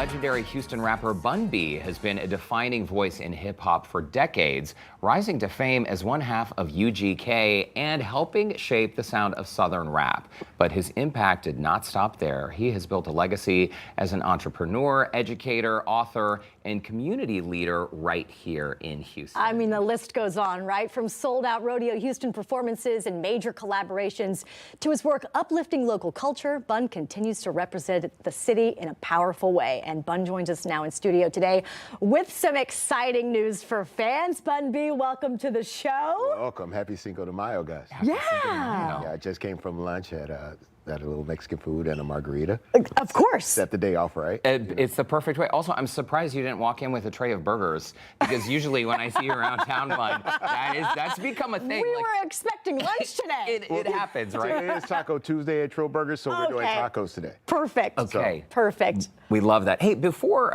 Legendary Houston rapper Bun B has been a defining voice in hip-hop for decades, rising to fame as one half of UGK and helping shape the sound of Southern rap. But his impact did not stop there. He has built a legacy as an entrepreneur, educator, author, and community leader right here in Houston. I mean, the list goes on, right? From sold-out Rodeo Houston performances and major collaborations to his work uplifting local culture, Bun continues to represent the city in a powerful way. And Bun joins us now in studio today with some exciting news for fans. Bun B, welcome to the show. Welcome. Happy Cinco de Mayo, guys. Yeah. Yeah, I just came from lunch at a little Mexican food and a margarita. Of course. Set the day off right. It's the perfect way. Also, I'm surprised you didn't walk in with a tray of burgers, because usually when I see you around town, Bun, that's become a thing. We were expecting lunch today. It happens, right? Today is Taco Tuesday at Trill Burgers, so we're doing tacos today. Perfect. Okay. Perfect. We love that. Hey, before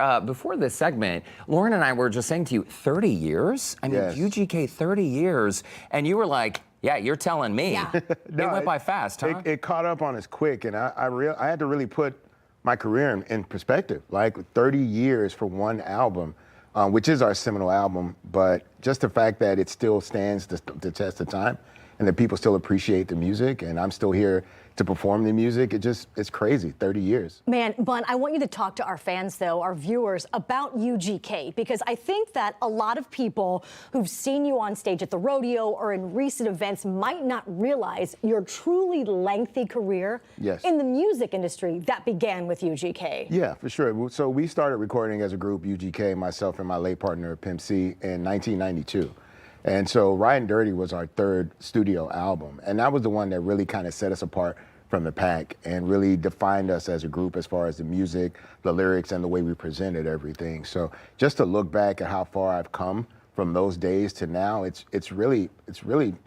this segment, Lauren and I were just saying to you, 30 years? I mean, Yes. UGK 30 years, and you were like, yeah, you're telling me. Yeah. It went by fast, huh? It caught up on us quick, and I had to really put my career in perspective. Like 30 years for one album, which is our seminal album, but just the fact that it still stands the test of time, and that people still appreciate the music, and I'm still here to perform the music, it's crazy, 30 years. Man, Bun, I want you to talk to our fans, though, our viewers, about UGK, because I think that a lot of people who've seen you on stage at the rodeo or in recent events might not realize your truly lengthy career in the music industry that began with UGK. Yeah, for sure. So we started recording as a group, UGK, myself and my late partner, Pimp C, in 1992. And so Ridin Dirty was our third studio album. And that was the one that really kind of set us apart from the pack and really defined us as a group as far as the music, the lyrics, and the way we presented everything. So just to look back at how far I've come from those days to now, it's really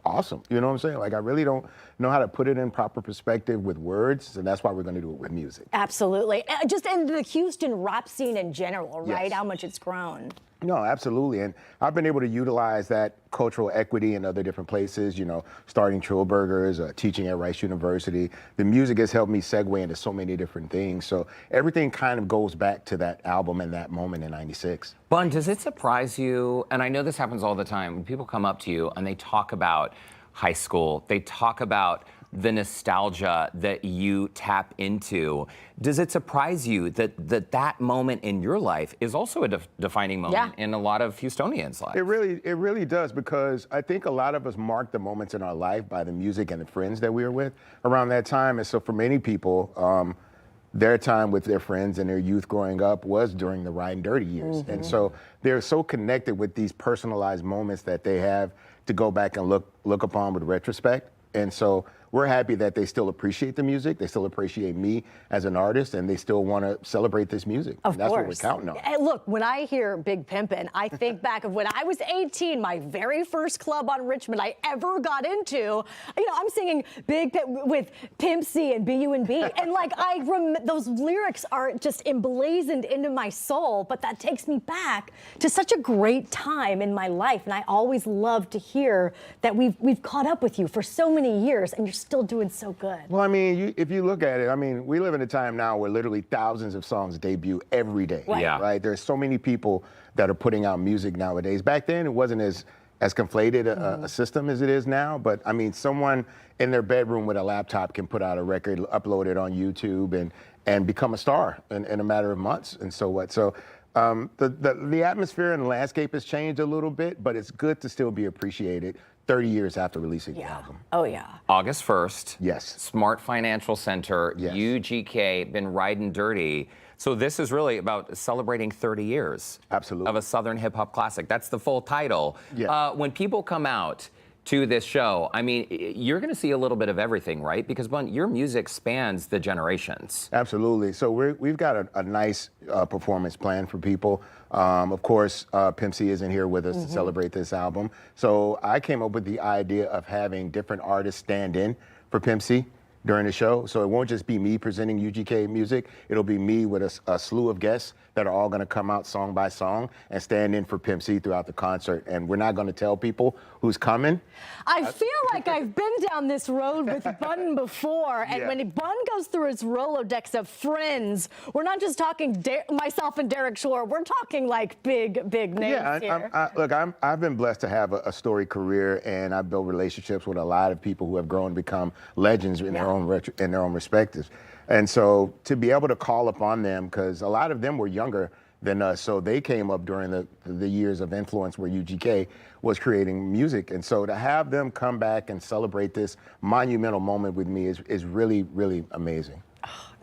awesome. You know what I'm saying? Like, I really don't know how to put it in proper perspective with words, and that's why we're gonna do it with music. Absolutely. Just in the Houston rap scene in general, right? Yes. How much it's grown. No, absolutely. And I've been able to utilize that cultural equity in other different places, you know, starting Trill Burgers, teaching at Rice University. The music has helped me segue into so many different things. So everything kind of goes back to that album and that moment in '96. Bun, does it surprise you, and I know this happens all the time, when people come up to you and they talk about high school, they talk about the nostalgia that you tap into. Does it surprise you that moment in your life is also a defining moment in a lot of Houstonians' lives? It really does, because I think a lot of us mark the moments in our life by the music and the friends that we were with around that time. And so for many people, their time with their friends and their youth growing up was during the Ridin Dirty years. And so they're so connected with these personalized moments that they have to go back and look upon with retrospect. And so we're happy that they still appreciate the music, they still appreciate me as an artist, and they still want to celebrate this music. Of That's course. what we're counting on. Hey, look, when I hear Big Pimpin', I think back of when I was 18, my very first club on Richmond I ever got into. You know, I'm singing Big Pimp with Pimp C and Bun B, and like those lyrics are just emblazoned into my soul. But that takes me back to such a great time in my life, and I always love to hear that we've caught up with you for so many years, and you're still doing so good. Well, I mean, if you look at it, I mean, we live in a time now where literally thousands of songs debut every day. Right. Yeah. Right? There's so many people that are putting out music nowadays. Back then, it wasn't as conflated a system as it is now. But I mean, someone in their bedroom with a laptop can put out a record, upload it on YouTube, and become a star in a matter of months. And so what? So the atmosphere and the landscape has changed a little bit, but it's good to still be appreciated 30 years after releasing the album. Oh, yeah. August 1st. Yes. Smart Financial Center, Yes. UGK Been Ridin Dirty. So this is really about celebrating 30 years Absolutely. of a Southern hip hop classic. That's the full title. Yeah. When people come out to this show, I mean, you're going to see a little bit of everything, right? Because, Bun, your music spans the generations. Absolutely. So we've got a nice performance plan for people. Of course, Pimp C isn't here with us to celebrate this album. So I came up with the idea of having different artists stand in for Pimp C, during the show. So it won't just be me presenting UGK music. It'll be me with a slew of guests that are all going to come out song by song and stand in for Pimp C throughout the concert. And we're not going to tell people who's coming. I feel like I've been down this road with Bun before, and when Bun goes through his Rolodex of friends, we're not just talking myself and Derek Shore, we're talking like big names here. Look, I've been blessed to have a storied career, and I've built relationships with a lot of people who have grown and become legends in their own respectives. And so to be able to call upon them, because a lot of them were younger than us, so they came up during the years of influence where UGK was creating music. And so to have them come back and celebrate this monumental moment with me is really, really amazing.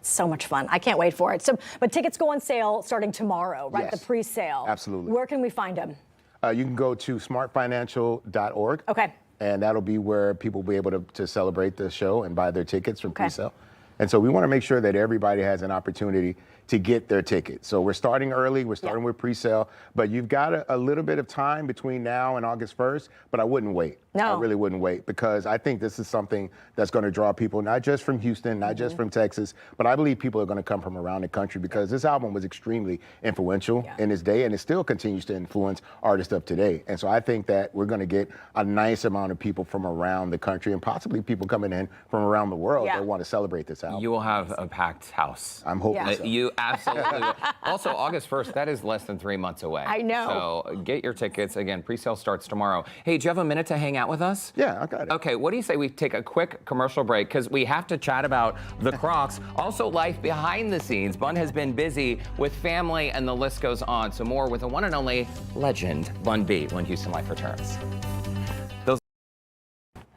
So much fun. I can't wait for it. So, but tickets go on sale starting tomorrow, right? Yes. The pre-sale. Absolutely. Where can we find them? You can go to smartfinancial.org. Okay. And that'll be where people will be able to celebrate the show and buy their tickets from pre-sale. And so we want to make sure that everybody has an opportunity to get their ticket. So we're starting early, we're starting with pre-sale, but you've got a little bit of time between now and August 1st, but I wouldn't wait. No. I really wouldn't wait, because I think this is something that's going to draw people, not just from Houston, not just from Texas, but I believe people are going to come from around the country, because this album was extremely influential in its day, and it still continues to influence artists of today. And so I think that we're going to get a nice amount of people from around the country, and possibly people coming in from around the world that want to celebrate this album. You will have a packed house. I'm hoping so. You absolutely will. Also, August 1st, that is less than 3 months away. I know. So get your tickets. Again, pre-sale starts tomorrow. Hey, do you have a minute to hang out with us? Yeah, I got it. Okay, what do you say we take a quick commercial break, because we have to chat about the Crocs, also life behind the scenes. Bun has been busy with family, and the list goes on. So more with the one and only legend, Bun B, when Houston Life returns.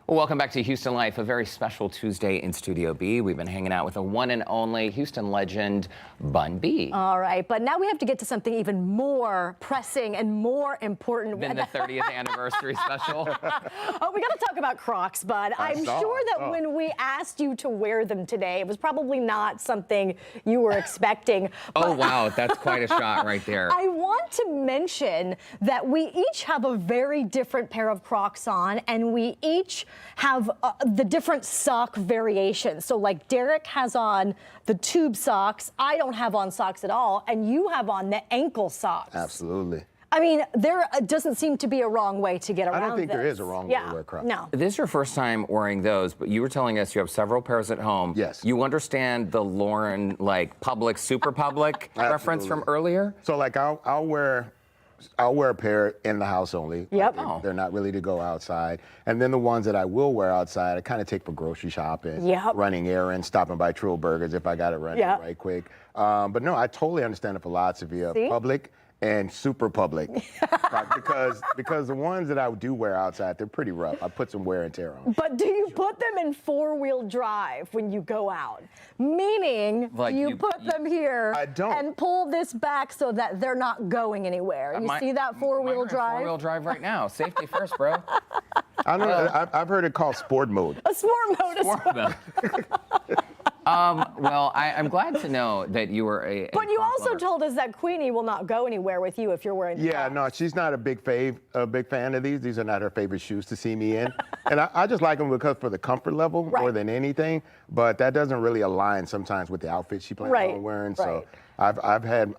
Well, welcome back to Houston Life, a very special Tuesday in Studio B. We've been hanging out with the one and only Houston legend, Bun B. All right, but now we have to get to something even more pressing and more important. Than the 30th anniversary special. Oh, we got to talk about Crocs, Bud. I'm sure that when we asked you to wear them today, it was probably not something you were expecting. Oh, wow, that's quite a shot right there. I want to mention that we each have a very different pair of Crocs on, and we each have the different sock variations. So like Derek has on the tube socks, I don't have on socks at all, and you have on the ankle socks. Absolutely. I mean, there doesn't seem to be a wrong way to get around I don't think this. there is a wrong way to wear Crocs. No. This is your first time wearing those, but you were telling us you have several pairs at home. Yes. You understand the Lauren, like, public, super public reference from earlier? So like I'll wear a pair in the house only. Yep. Like they're not really to go outside. And then the ones that I will wear outside, I kind of take for grocery shopping, running errands, stopping by Trill Burgers if I got it running right quick. But no, I totally understand the philosophy of public and super public. because the ones that I do wear outside, they're pretty rough. I put some wear and tear on. But do you put them in four-wheel drive when you go out? Meaning like you put them here and pull this back so that they're not going anywhere. You see that four-wheel drive? Four-wheel drive right now. Safety first, bro. I don't know. I've heard it called sport mode. A sport mode. Sport mode. Well, I'm glad to know that you were a But you also told us that Queenie will not go anywhere with you if you're wearing the Crocs. No, she's not a big fan of these. These are not her favorite shoes to see me in. And I just like them because for the comfort level more than anything. But that doesn't really align sometimes with the outfit she plans on wearing. So I've had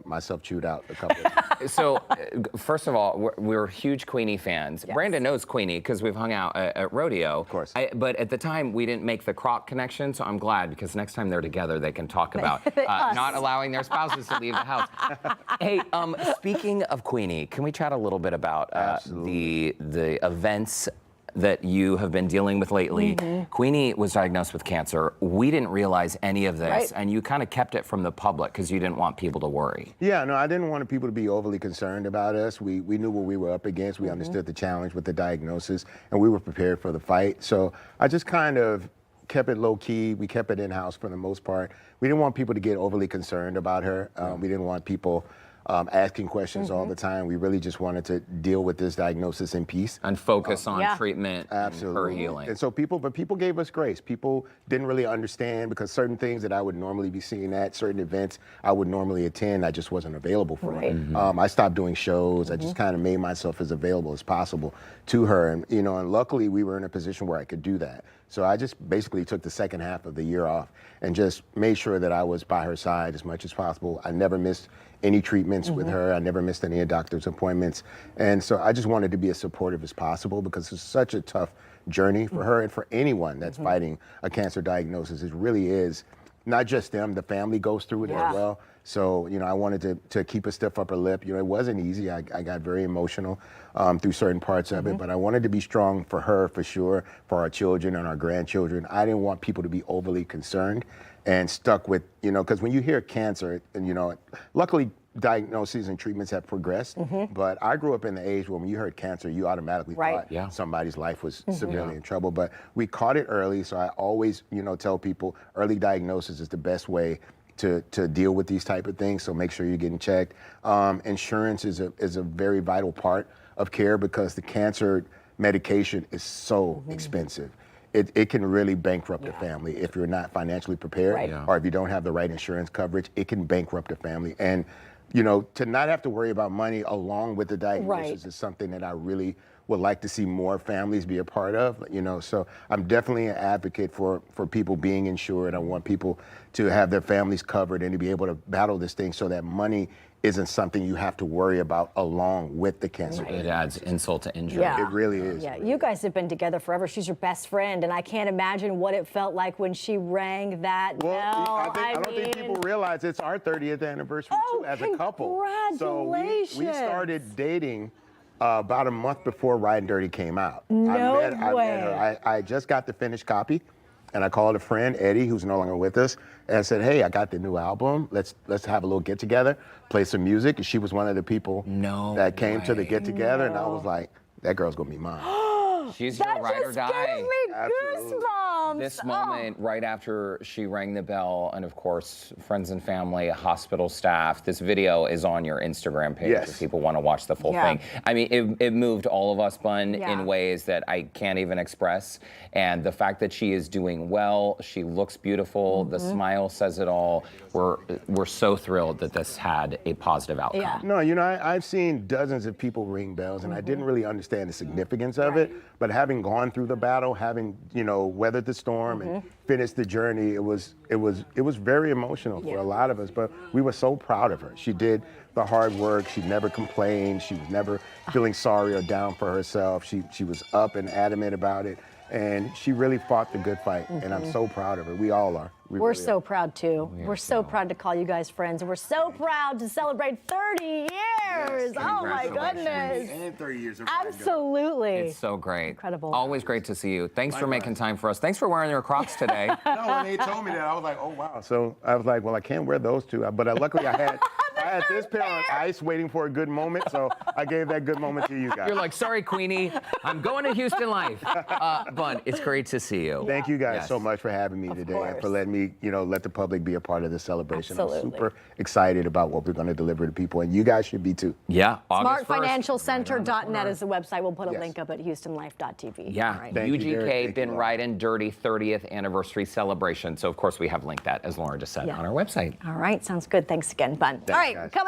myself chewed out a couple of times. So, first of all, we're huge Queenie fans. Yes. Brandon knows Queenie because we've hung out at Rodeo. Of course. But at the time, we didn't make the Croc connection, so I'm glad because next time they're together, they can talk about not allowing their spouses to leave the house. Hey, speaking of Queenie, can we chat a little bit about the events that you have been dealing with lately? Queenie was diagnosed with cancer. We didn't realize any of this, and you kind of kept it from the public because you didn't want people to worry. Yeah, no, I didn't want people to be overly concerned about us. We knew what we were up against. We understood the challenge with the diagnosis, and we were prepared for the fight. So I just kind of kept it low key. We kept it in-house for the most part. We didn't want people to get overly concerned about her. We didn't want people asking questions all the time. We really just wanted to deal with this diagnosis in peace. And focus on Yeah. treatment and her healing. And so people gave us grace. People didn't really understand because certain things that I would normally be seen at, certain events I would normally attend, I just wasn't available for. Right. I stopped doing shows. I just kind of made myself as available as possible to her. And, and luckily we were in a position where I could do that. So I just basically took the second half of the year off and just made sure that I was by her side as much as possible. I never missed any treatments with her. I never missed any doctor's appointments. And so I just wanted to be as supportive as possible because it's such a tough journey for her and for anyone that's fighting a cancer diagnosis. It really is not just them, the family goes through it as well. So, I wanted to keep a stiff upper lip. It wasn't easy. I got very emotional through certain parts of it, but I wanted to be strong for her, for sure, for our children and our grandchildren. I didn't want people to be overly concerned and stuck with, because when you hear cancer, and, luckily diagnoses and treatments have progressed, but I grew up in the age when you heard cancer, you automatically thought somebody's life was severely in trouble. But we caught it early, so I always, tell people early diagnosis is the best way to deal with these type of things. So make sure you're getting checked. Insurance is a very vital part of care because the cancer medication is so expensive. It can really bankrupt a family if you're not financially prepared or if you don't have the right insurance coverage. It can bankrupt a family. And to not have to worry about money along with the diagnosis is something that I really would like to see more families be a part of, so I'm definitely an advocate for people being insured. I want people to have their families covered and to be able to battle this thing so that money isn't something you have to worry about along with the cancer. It adds insult to injury. Yeah. It really is. Yeah, you guys have been together forever. She's your best friend, and I can't imagine what it felt like when she rang that bell. I don't think people realize it's our 30th anniversary too as a couple. Congratulations. So we started dating about a month before Ridin Dirty came out. No I met her. I just got the finished copy, and I called a friend, Eddie, who's no longer with us, and I said, hey, I got the new album. Let's have a little get together, play some music. And she was one of the people that came to the get together, and I was like, that girl's gonna be mine. She's your ride or die. That just gives me goosebumps. This moment, right after she rang the bell, and of course, friends and family, hospital staff, this video is on your Instagram page if people want to watch the full thing. I mean, it moved all of us, Bun, in ways that I can't even express. And the fact that she is doing well, she looks beautiful, the smile says it all. We're so thrilled that this had a positive outcome. No, I've seen dozens of people ring bells, and I didn't really understand the significance of it. But having gone through the battle, having weathered the storm and finished the journey, it was very emotional for a lot of us. But we were so proud of her. She did the hard work. She never complained. She was never feeling sorry or down for herself. She was up and adamant about it. And she really fought the good fight, and I'm so proud of her. We all are. We're really so are. proud too. We're so proud to call you guys friends, and we're so proud to celebrate 30 years. Oh my goodness! And 30 years of Absolutely. It's so great. Incredible. Always great to see you. Thanks for making time for us. Thanks for wearing your Crocs today. No, when they told me that, I was like, oh wow. So I was like, well, I can't wear those two. But luckily I had this pair on ice waiting for a good moment, so I gave that good moment to you guys. You're like, sorry, Queenie, I'm going to Houston Life. Bun, it's great to see you. Thank you guys so much for having me today and for letting me, let the public be a part of this celebration. Absolutely. I'm super excited about what we're going to deliver to people, and you guys should be too. Yeah, August 1st. SmartFinancialCenter.net is the website. We'll put a link up at HoustonLife.tv. Yeah, Right. UGK Been Ridin Dirty 30th anniversary celebration. So, of course, we have linked that, as Lauren just said, on our website. All right, sounds good. Thanks again, Bun. Thanks, All right, guys. coming